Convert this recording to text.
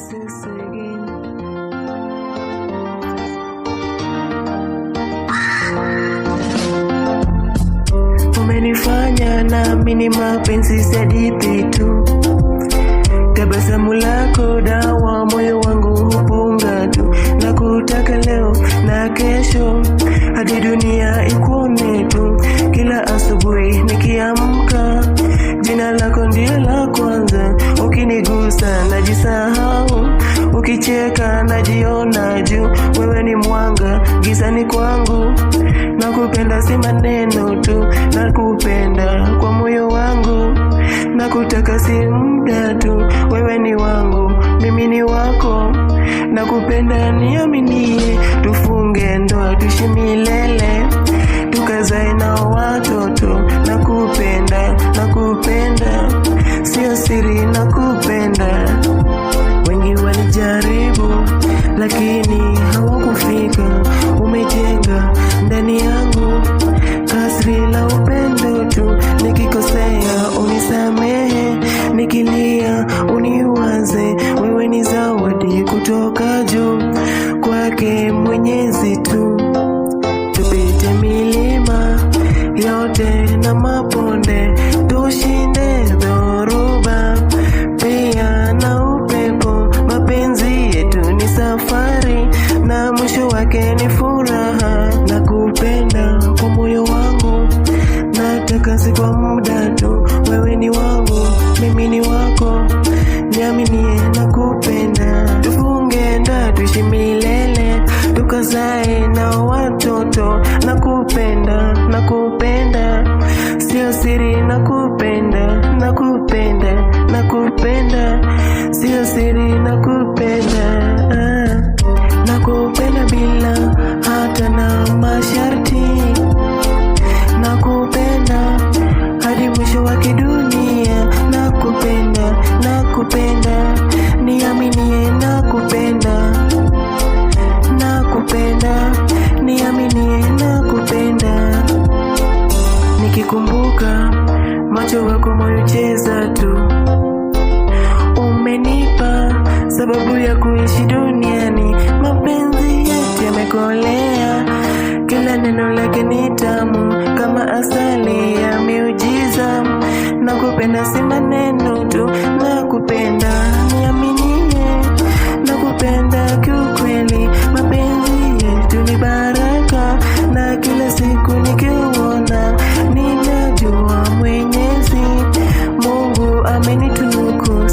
Jesus again. Umenifanya naamini mapenzi si hadithi tu. Tabasamu lako dawa, moyo wangu hupunga tu. Nakutaka leo na kesho, hadi dunia ikuone tu. Kila asubuhi nikiamka, jina lako ndio la kwanza. Ukinigusa najisahau, ukicheka najiona juu. Wewe ni mwanga gizani kwangu, nakupenda si maneno tu. Nakupenda kwa moyo wangu, nakutaka si muda tu. Wewe ni wangu, mimi ni wako. Nakupenda niaminie, tufunge ndoa tuishi milele, tukazae na watoto. Nakupenda, nakupenda, sio siri, nakupenda. Wengi walijaribu lakini hawakufika. Umejenga ndani yangu kasri la upendo tu. Nikikosea unisamehe, nikilia uniwaze. Wewe ni zawadi kutoka juu, kwake Mwenyezi tu. Tupite milima yote na mabonde, tushinde dhoruba pia na upepo. Mapenzi yetu ni safari na mwisho wake ni furaha. Nakupenda kwa moyo wangu, nataka si kwa muda tu. Wewe ni wangu, mimi ni wako, niaminie. Nakupenda, tufunge ndoa tuishi milele, tukazae na watoto. Nakupenda, nakupenda, sio siri, nakupenda, nakupenda, nakupenda, sio siri, nakupenda. Nakupenda bila hata na masharti. Nakupenda hadi mwisho wa dunia. Nakupenda, nakupenda, niaminie. Nakupenda, nakupenda, niaminie. Nakupenda. Nikikumbuka macho wako, moyo cheza tu. Umenipa sababu ya kuishi duniani. Mapenzi yetu yamekolea, kila neno lake ni tamu kama asali ya miujiza. Nakupenda si maneno tu, nakupenda niaminie. Nakupenda kiukweli, mapenzi yetu ni baraka, na kila siku nikiuona ninajua Mwenyezi Mungu amenitunuku.